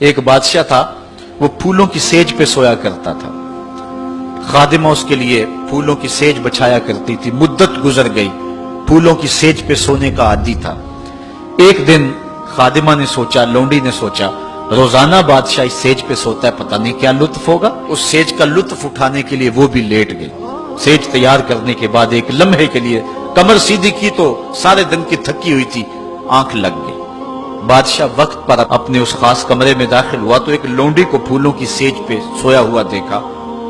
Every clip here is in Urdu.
ایک بادشاہ تھا، وہ پھولوں کی سیج پہ سویا کرتا تھا، خادمہ اس کے لیے پھولوں کی سیج بچھایا کرتی تھی۔ مدت گزر گئی، پھولوں کی سیج پہ سونے کا عادی تھا۔ ایک دن خادمہ نے سوچا، لونڈی نے سوچا، روزانہ بادشاہ اس سیج پہ سوتا ہے، پتہ نہیں کیا لطف ہوگا۔ اس سیج کا لطف اٹھانے کے لیے وہ بھی لیٹ گئی۔ سیج تیار کرنے کے بعد ایک لمحے کے لیے کمر سیدھی کی تو سارے دن کی تھکی ہوئی تھی، آنکھ لگ گئی۔ بادشاہ وقت پر اپنے اس خاص کمرے میں داخل ہوا تو ایک لونڈی کو پھولوں کی سیج پہ سویا ہوا دیکھا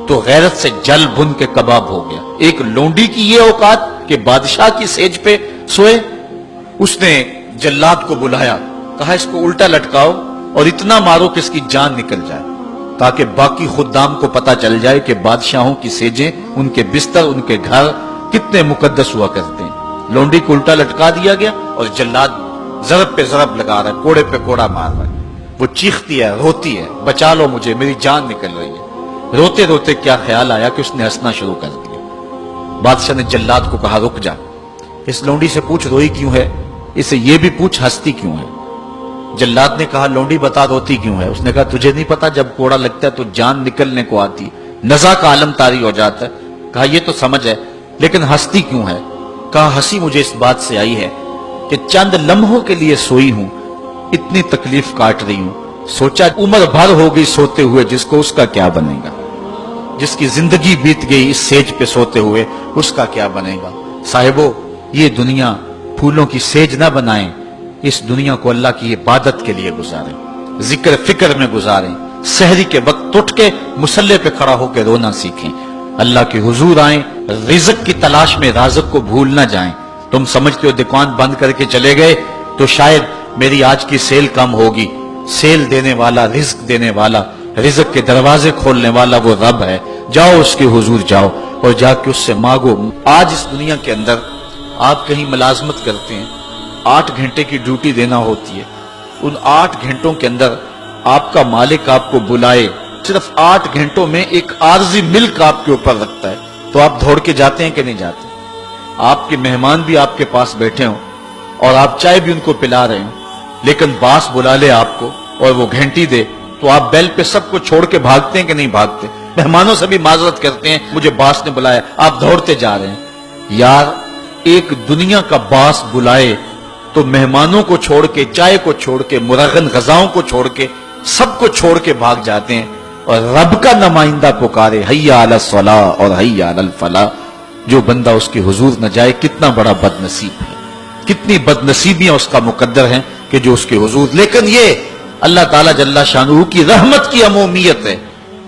تو غیرت سے جل بھن کے کباب ہو گیا۔ ایک لونڈی کی یہ اوقات کہ بادشاہ کی سیج پہ سوئے۔ اس نے جلاد کو بلایا، کہا اس کو الٹا لٹکاؤ اور اتنا مارو کہ اس کی جان نکل جائے، تاکہ باقی خدام کو پتا چل جائے کہ بادشاہوں کی سیجیں، ان کے بستر، ان کے گھر کتنے مقدس ہوا کرتے ہیں۔ لونڈی کو الٹا لٹکا دیا گیا اور جلاد ضرب پہ ضرب لگا رہا ہے، کوڑے پہ کوڑا مار رہا ہے۔ وہ چیختی ہے، روتی ہے، بچا لو مجھے، میری جان نکل رہی ہے۔ روتے روتے کیا خیال آیا کہ اس نے ہنسنا شروع کر دیا۔ بادشاہ نے جلاد کو کہا رک جا، اس لونڈی سے پوچھ روئی کیوں ہے، اسے یہ بھی پوچھ ہنستی کیوں ہے۔ جلاد نے کہا لونڈی بتا روتی کیوں ہے۔ اس نے کہا تجھے نہیں پتا جب کوڑا لگتا ہے تو جان نکلنے کو آتی، نزع کا عالم طاری ہو جاتا ہے۔ کہا یہ تو سمجھ ہے، لیکن ہنستی کیوں ہے؟ کہا ہنسی مجھے اس بات سے آئی ہے کہ چند لمحوں کے لیے سوئی ہوں، اتنی تکلیف کاٹ رہی ہوں، سوچا عمر بھر ہو گئی سوتے ہوئے، جس کو اس کا کیا بنے گا، جس کی زندگی بیت گئی اس سیج پہ سوتے ہوئے، اس کا کیا بنے گا۔ صاحبو، یہ دنیا پھولوں کی سیج نہ بنائیں، اس دنیا کو اللہ کی عبادت کے لیے گزاریں، ذکر فکر میں گزاریں، سحری کے وقت اٹھ کے مصلی پہ کھڑا ہو کے رونا سیکھیں، اللہ کے حضور آئیں، رزق کی تلاش میں رازق کو بھول نہ جائیں۔ تم سمجھتے ہو دکان بند کر کے چلے گئے تو شاید میری آج کی سیل کم ہوگی، سیل دینے والا، رزق دینے والا، رزق کے دروازے کھولنے والا وہ رب ہے۔ جاؤ اس کے حضور جاؤ اور جا کے اس سے مانگو۔ آج اس دنیا کے اندر آپ کہیں ملازمت کرتے ہیں، 8 گھنٹے کی ڈیوٹی دینا ہوتی ہے، ان 8 گھنٹوں کے اندر آپ کا مالک آپ کو بلائے، صرف 8 گھنٹوں میں ایک عارضی ملک آپ کے اوپر رکھتا ہے، تو آپ دوڑ کے جاتے ہیں کہ نہیں جاتے؟ آپ کے مہمان بھی آپ کے پاس بیٹھے ہوں اور آپ چائے بھی ان کو پلا رہے ہوں، لیکن باس بلا لے آپ کو اور وہ گھنٹی دے تو آپ بیل پہ سب کو چھوڑ کے بھاگتے ہیں کہ نہیں بھاگتے؟ مہمانوں سے بھی معذرت کرتے ہیں، مجھے باس نے بلایا، آپ دوڑتے جا رہے ہیں۔ یار ایک دنیا کا باس بلائے تو مہمانوں کو چھوڑ کے، چائے کو چھوڑ کے، مرغن غذاؤں کو چھوڑ کے، سب کو چھوڑ کے بھاگ جاتے ہیں، اور رب کا نمائندہ پکارے حی علی الصلاۃ اور حی علی الفلاح، جو بندہ اس کے حضور نہ جائے کتنا بڑا بد نصیب ہے، کتنی بد نصیبیاں اس کا مقدر ہیں کہ جو اس کے حضور۔ لیکن یہ اللہ تعالیٰ جل شانہ کی رحمت کی عمومیت ہے۔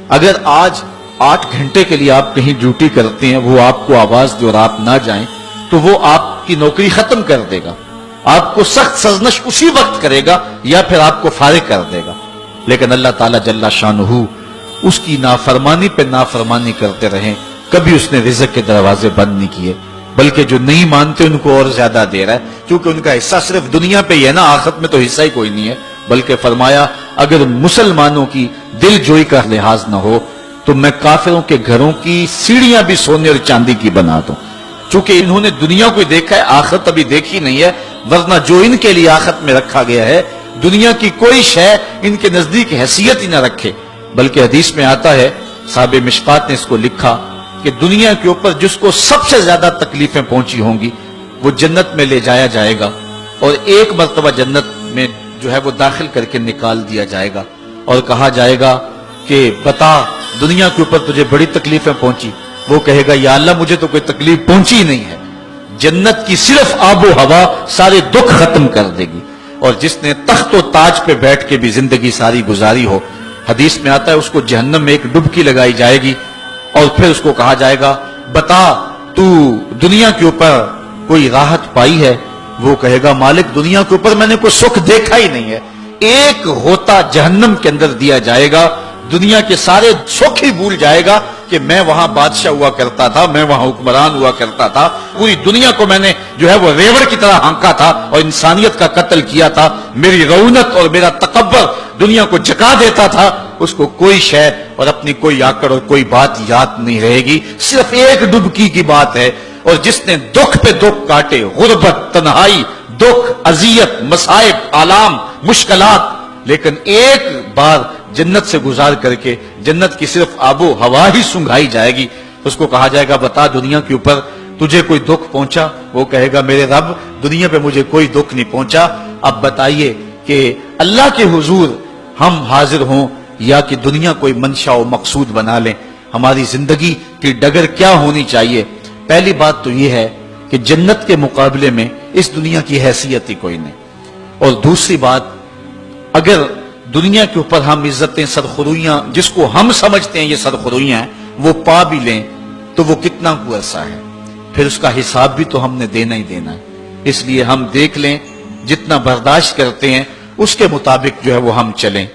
اگر آج 8 گھنٹے کے لیے آپ کہیں ڈیوٹی کرتے ہیں، وہ آپ کو آواز دے اور آپ نہ جائیں تو وہ آپ کی نوکری ختم کر دے گا، آپ کو سخت سرزنش اسی وقت کرے گا یا پھر آپ کو فارغ کر دے گا۔ لیکن اللہ تعالیٰ جل شانہ اس کی نافرمانی پہ نافرمانی کرتے رہیں، کبھی اس نے رزق کے دروازے بند نہیں کیے، بلکہ جو نہیں مانتے ان کو اور زیادہ دے رہا ہے، کیونکہ ان کا حصہ صرف دنیا پہ ہی ہے نا، آخرت میں تو حصہ ہی کوئی نہیں ہے۔ بلکہ فرمایا اگر مسلمانوں کی دل جوئی کا لحاظ نہ ہو تو میں کافروں کے گھروں کی سیڑھیاں بھی سونے اور چاندی کی بنا دوں، چونکہ انہوں نے دنیا کو دیکھا ہے، آخرت ابھی دیکھی نہیں ہے، ورنہ جو ان کے لیے آخرت میں رکھا گیا ہے، دنیا کی کوئی شے ان کے نزدیک حیثیت ہی نہ رکھے۔ بلکہ حدیث میں آتا ہے، صاحب مشکات نے اس کو لکھا کہ دنیا کے اوپر جس کو سب سے زیادہ تکلیفیں پہنچی ہوں گی وہ جنت میں لے جایا جائے گا، اور ایک مرتبہ جنت میں جو ہے وہ داخل کر کے نکال دیا جائے گا، اور کہا جائے گا کہ بتا دنیا کے اوپر تجھے بڑی تکلیفیں پہنچی؟ وہ کہے گا یا اللہ مجھے تو کوئی تکلیف پہنچی ہی نہیں ہے۔ جنت کی صرف آب و ہوا سارے دکھ ختم کر دے گی، اور جس نے تخت و تاج پہ بیٹھ کے بھی زندگی ساری گزاری ہو، حدیث میں آتا ہے اس کو جہنم میں ایک ڈبکی لگائی جائے گی، اور پھر اس کو کہا جائے گا بتا تو دنیا کے اوپر کوئی راحت پائی ہے؟ وہ کہے گا مالک دنیا کے اوپر میں نے کوئی سکھ دیکھا ہی نہیں ہے۔ ایک ہوتا جہنم کے اندر دیا جائے گا، دنیا کے سارے سکھ ہی بھول جائے گا کہ میں وہاں بادشاہ ہوا کرتا تھا، میں وہاں حکمران ہوا کرتا تھا، پوری دنیا کو میں نے جو ہے وہ ریوڑ کی طرح ہانکا تھا اور انسانیت کا قتل کیا تھا، میری رونق اور میرا تکبر دنیا کو جکا دیتا تھا۔ اس کو کوئی شے اور اپنی کوئی آکڑ اور کوئی بات یاد نہیں رہے گی، صرف ایک ڈبکی کی بات ہے۔ اور جس نے دکھ پہ دکھ کاٹے، غربت، تنہائی، دکھ، اذیت، مصائب، آلام، مشکلات، لیکن ایک بار جنت سے گزار کر کے جنت کی صرف آب و ہوا ہی سنگھائی جائے گی، اس کو کہا جائے گا بتا دنیا کے اوپر تجھے کوئی دکھ پہنچا؟ وہ کہے گا میرے رب دنیا پہ مجھے کوئی دکھ نہیں پہنچا۔ اب بتائیے کہ اللہ کے حضور ہم حاضر ہوں یا کہ دنیا کوئی منشا و مقصود بنا لیں؟ ہماری زندگی کی ڈگر کیا ہونی چاہیے؟ پہلی بات تو یہ ہے کہ جنت کے مقابلے میں اس دنیا کی حیثیت ہی کوئی نہیں، اور دوسری بات اگر دنیا کے اوپر ہم عزتیں سرخرویاں جس کو ہم سمجھتے ہیں یہ سرخرویاں ہیں وہ پا بھی لیں تو وہ کتنا کو عرصہ ہے، پھر اس کا حساب بھی تو ہم نے دینا ہی دینا ہے۔ اس لیے ہم دیکھ لیں جتنا برداشت کرتے ہیں اس کے مطابق جو ہے وہ ہم چلیں۔